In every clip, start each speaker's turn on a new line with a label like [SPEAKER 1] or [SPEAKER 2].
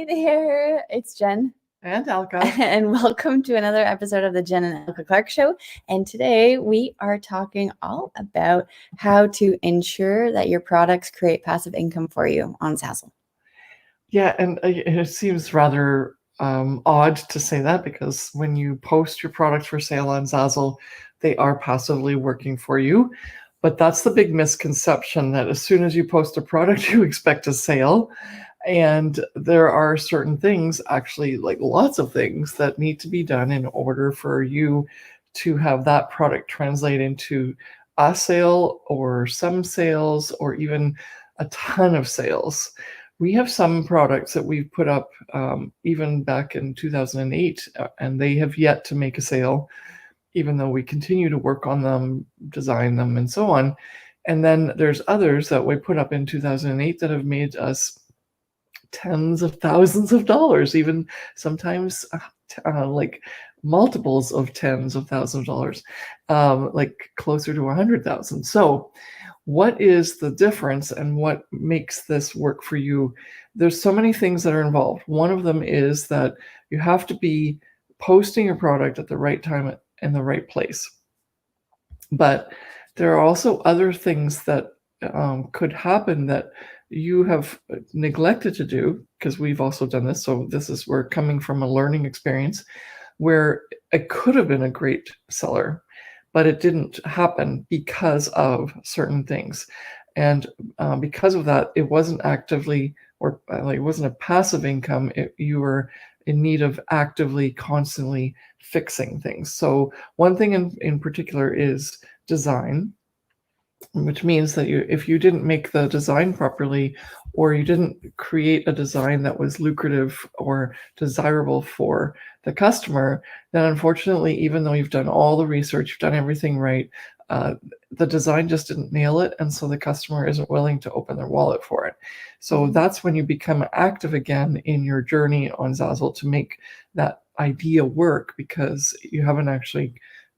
[SPEAKER 1] there, it's Jen
[SPEAKER 2] and Elke,
[SPEAKER 1] and welcome to another episode of the Jen and Elke Clarke Show. And today we are talking all about how to ensure that your products create passive income for you on Zazzle.
[SPEAKER 2] Yeah, and it seems rather odd to say that because when you post your products for sale on Zazzle, they are passively working for you. But that's the big misconception, that as soon as you post a product, you expect a sale. And there are certain things, actually, like lots of things, that need to be done in order for you to have that product translate into a sale or some sales or even a ton of sales. We have some products that we've put up even back in 2008, and they have yet to make a sale, even though we continue to work on them, design them, and so on. And then there's others that we put up in 2008 that have made us tens of thousands of dollars, even sometimes like multiples of tens of thousands of dollars, like closer to 100,000. So what is the difference and what makes this work for you? There's so many things that are involved. One of them is that you have to be posting your product at the right time in the right place. But there are also other things that could happen that you have neglected to do, because we've also done this. So we're coming from a learning experience where it could have been a great seller, but it didn't happen because of certain things. And because of that, it wasn't actively, or it wasn't a passive income. You were in need of actively, constantly fixing things. So one thing in particular is design, which means that if you didn't make the design properly, or you didn't create a design that was lucrative or desirable for the customer, then unfortunately, even though you've done all the research, you've done everything right, the design just didn't nail it, and so the customer isn't willing to open their wallet for it. So that's when you become active again in your journey on Zazzle to make that idea work, because you haven't actually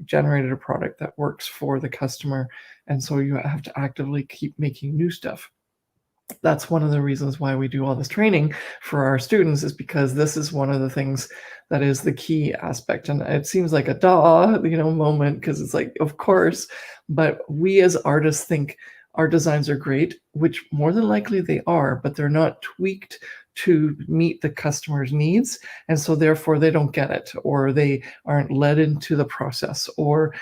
[SPEAKER 2] generated a product that works for the customer, and so you have to actively keep making new stuff. That's one of the reasons why we do all this training for our students, is because this is one of the things that is the key aspect. And it seems like a moment, because it's like, of course, but we as artists think our designs are great, which more than likely they are, but they're not tweaked to meet the customer's needs, and so therefore they don't get it, or they aren't led into the process, or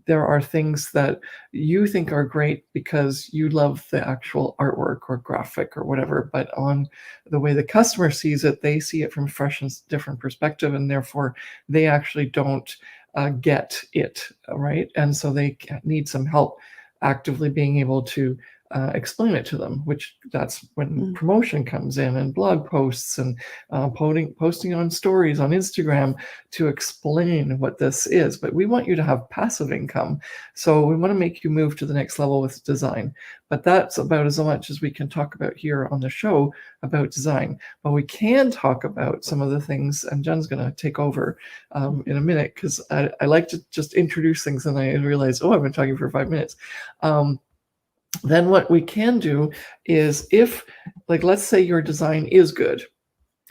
[SPEAKER 2] there are things that you think are great because you love the actual artwork or graphic or whatever, but on the way the customer sees it, they see it from a fresh and different perspective, and therefore they actually don't get it, right? And so they need some help actively being able to explain it to them, which that's when promotion comes in, and blog posts, and posting on stories on Instagram to explain what this is. But we want you to have passive income, so we want to make you move to the next level with design. But that's about as much as we can talk about here on the show about design. But we can talk about some of the things, and Jen's going to take over in a minute, because I like to just introduce things, and I realize, I've been talking for 5 minutes. Then what we can do is, if, like, let's say your design is good,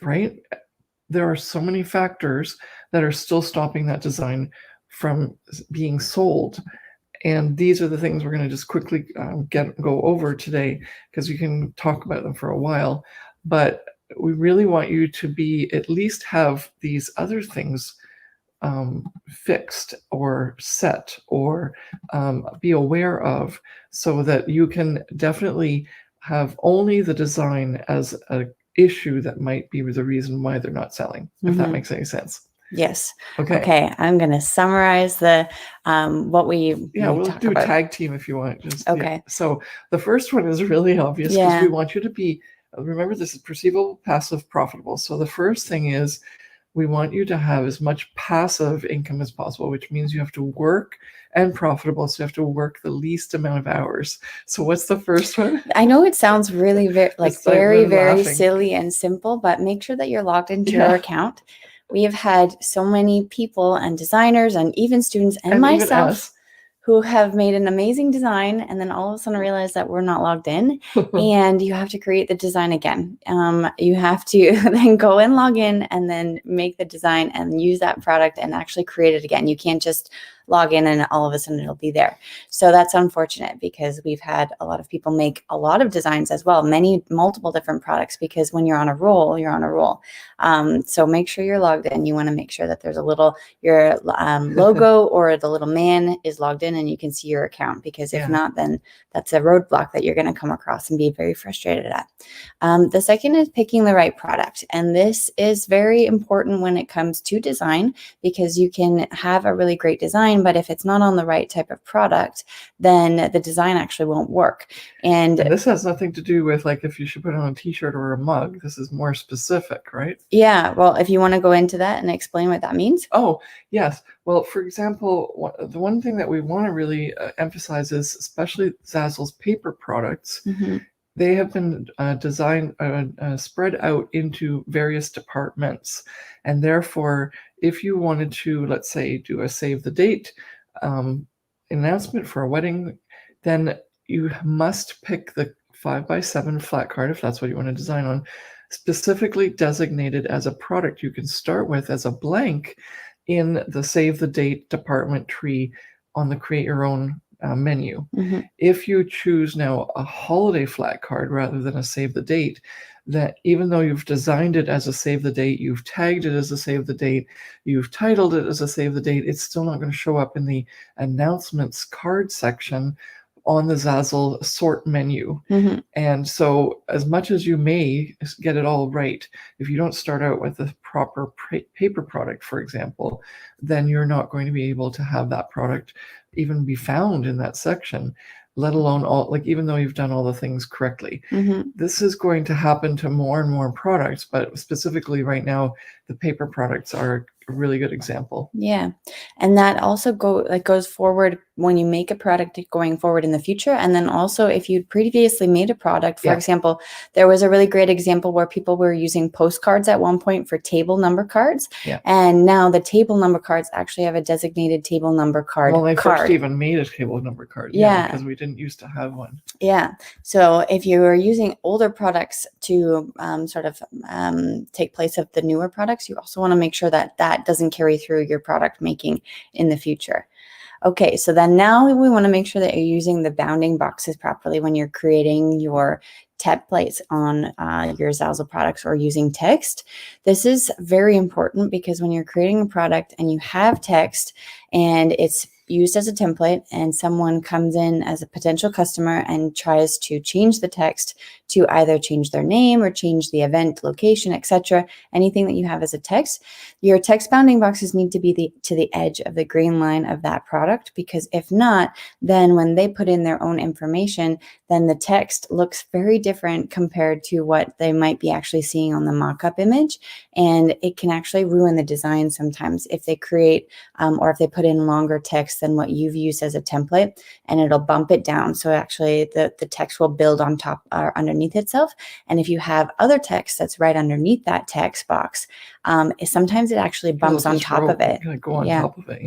[SPEAKER 2] right? There are so many factors that are still stopping that design from being sold. And these are the things we're going to just quickly go over today, because we can talk about them for a while. But we really want you to at least have these other things fixed or set, or be aware of, so that you can definitely have only the design as an issue that might be the reason why they're not selling, if that makes any sense.
[SPEAKER 1] Yes. Okay. I'm going to summarize the what we
[SPEAKER 2] we'll do a tag team if you want.
[SPEAKER 1] Okay.
[SPEAKER 2] Yeah. So the first one is really obvious, because we want you to be, remember, this is perceivable, passive, profitable. So the first thing is, we want you to have as much passive income as possible, which means you have to work, and profitable, so you have to work the least amount of hours. So what's the first one?
[SPEAKER 1] I know it sounds really very silly and simple, but make sure that you're logged into your account. We have had so many people and designers and even students and myself who have made an amazing design and then all of a sudden realize that we're not logged in, and you have to create the design again. You have to then go and log in and then make the design and use that product and actually create it again. You can't just log in and all of a sudden it'll be there. So that's unfortunate, because we've had a lot of people make a lot of designs as well, multiple different products, because when you're on a roll, you're on a roll. So make sure you're logged in. You want to make sure that there's your logo or the little man is logged in and you can see your account, because if not, then that's a roadblock that you're going to come across and be very frustrated at. The second is picking the right product. And this is very important when it comes to design, because you can have a really great design, but if it's not on the right type of product, then the design actually won't work. And
[SPEAKER 2] this has nothing to do with like if you should put it on a t-shirt or a mug. This is more specific, right?
[SPEAKER 1] Yeah. Well, if you want to go into that and explain what that means.
[SPEAKER 2] Oh, yes. Well, for example, the one thing that we want to really emphasize is, especially Zazzle's paper products, they have been designed, spread out into various departments. And therefore, if you wanted to, let's say, do a save the date announcement for a wedding, then you must pick the 5x7 flat card, if that's what you want to design on, specifically designated as a product you can start with as a blank in the save the date department tree on the create your own menu. If you choose now a holiday flat card rather than a save the date, that even though you've designed it as a save the date, you've tagged it as a save the date, you've titled it as a save the date, it's still not going to show up in the announcements card section on the Zazzle sort menu. And so as much as you may get it all right, if you don't start out with a proper paper product, for example, then you're not going to be able to have that product even be found in that section, let alone even though you've done all the things correctly. This is going to happen to more and more products, but specifically right now, the paper products are a really good example.
[SPEAKER 1] Yeah. And that also goes forward when you make a product going forward in the future. And then also if you'd previously made a product, for example, there was a really great example where people were using postcards at one point for table number cards. And now the table number cards actually have a designated table number card.
[SPEAKER 2] Well, they first even made a table number card. Because we didn't used to have one.
[SPEAKER 1] So if you were using older products to take place of the newer products, you also want to make sure that that doesn't carry through your product making in the future. Okay, so then now we want to make sure that you're using the bounding boxes properly when you're creating your templates on your Zazzle products or using text. This is very important, because when you're creating a product and you have text and it's used as a template and someone comes in as a potential customer and tries to change the text to either change their name or change the event location, etc., anything that you have as a text, your text bounding boxes need to be to the edge of the green line of that product, because if not, then when they put in their own information, then the text looks very different compared to what they might be actually seeing on the mock-up image, and it can actually ruin the design sometimes if they create or if they put in longer text than what you've used as a template, and it'll bump it down. So actually the text will build on top or underneath itself. And if you have other text that's right underneath that text box, sometimes it actually bumps on top of it.
[SPEAKER 2] Go on top of it,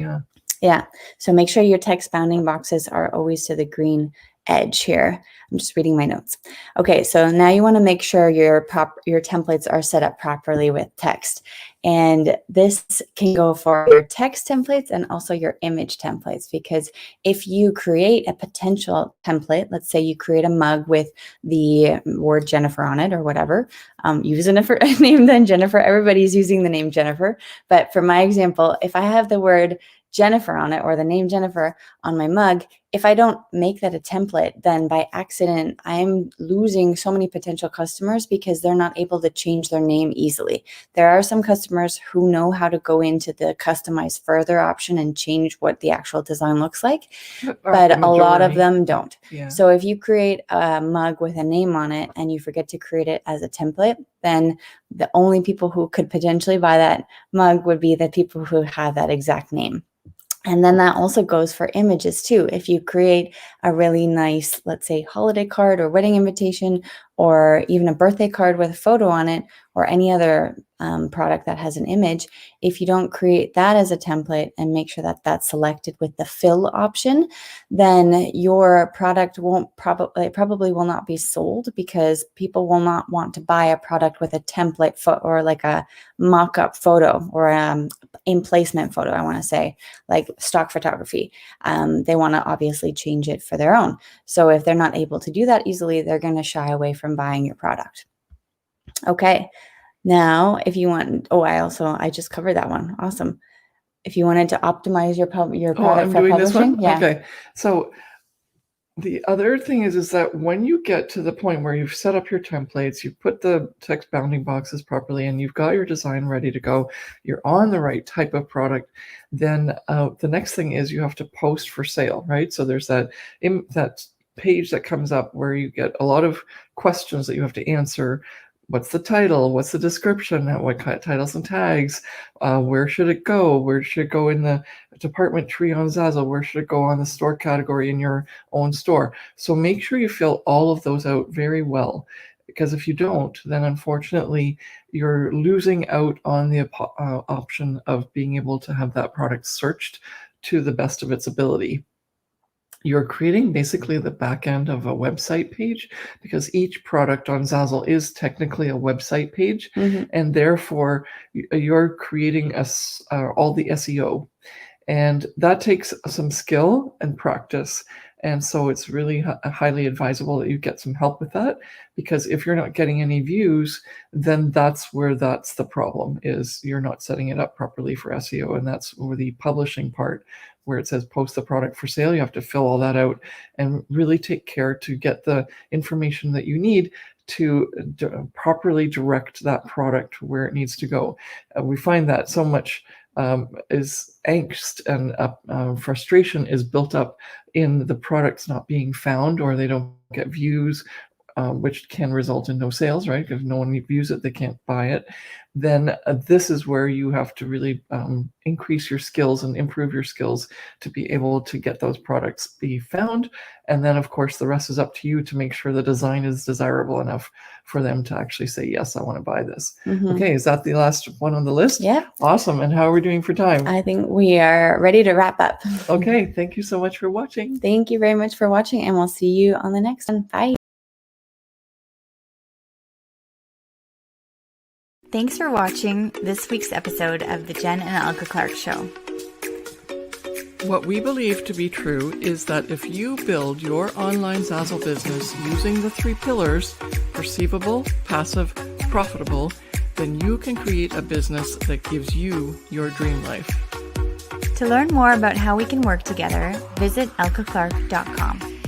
[SPEAKER 1] Yeah. So make sure your text bounding boxes are always to the green edge here. I'm just reading my notes. Okay, so now you want to make sure your templates are set up properly with text. And this can go for your text templates and also your image templates, because if you create a potential template, let's say you create a mug with the word Jennifer on it or whatever, use a name then Jennifer. Everybody's using the name Jennifer. But for my example, if I have the word Jennifer on it or the name Jennifer on my mug, if I don't make that a template, then by accident, I'm losing so many potential customers because they're not able to change their name easily. There are some customers who know how to go into the customize further option and change what the actual design looks like, but a lot of them don't. So if you create a mug with a name on it and you forget to create it as a template, then the only people who could potentially buy that mug would be the people who have that exact name. And then that also goes for images too. If you create a really nice, let's say, holiday card or wedding invitation or even a birthday card with a photo on it, or any other product that has an image, if you don't create that as a template and make sure that that's selected with the fill option, then your product probably will not be sold, because people will not want to buy a product with a template or like a mock-up photo, or emplacement photo, I want to say, like stock photography. They want to obviously change it for their own. So if they're not able to do that easily, they're going to shy away from buying your product. Okay. Now, if you want, I just covered that one. Awesome. If you wanted to optimize your product for
[SPEAKER 2] doing
[SPEAKER 1] publishing,
[SPEAKER 2] this one? Okay. So the other thing is that when you get to the point where you've set up your templates, you put the text bounding boxes properly, and you've got your design ready to go, you're on the right type of product, then the next thing is you have to post for sale, right? So there's that page that comes up where you get a lot of questions that you have to answer. What's the title? What's the description? What kind of titles and tags? Where should it go? Where should it go in the department tree on Zazzle? Where should it go on the store category in your own store? So make sure you fill all of those out very well, because if you don't, then unfortunately you're losing out on the option of being able to have that product searched to the best of its ability. You're creating basically the back end of a website page, because each product on Zazzle is technically a website page, and therefore you're creating all the SEO, and that takes some skill and practice. And so it's really highly advisable that you get some help with that, because if you're not getting any views, then that's the problem, is you're not setting it up properly for SEO. And that's where the publishing part, where it says post the product for sale, you have to fill all that out and really take care to get the information that you need to properly direct that product where it needs to go. We find that so much is angst and frustration is built up in the products not being found, or they don't get views, which can result in no sales, right? If no one views it, they can't buy it. Then this is where you have to really increase your skills and improve your skills to be able to get those products be found. And then, of course, the rest is up to you to make sure the design is desirable enough for them to actually say, yes, I want to buy this. Okay, is that the last one on the list?
[SPEAKER 1] Yeah.
[SPEAKER 2] Awesome. And how are we doing for time?
[SPEAKER 1] I think we are ready to wrap up.
[SPEAKER 2] Okay, thank you so much for watching.
[SPEAKER 1] Thank you very much for watching, and we'll see you on the next one. Bye. Thanks for watching this week's episode of the Jen and Elke Clarke Show.
[SPEAKER 2] What we believe to be true is that if you build your online Zazzle business using the 3 pillars, perceivable, passive, profitable, then you can create a business that gives you your dream life.
[SPEAKER 1] To learn more about how we can work together, visit elkeclarke.com.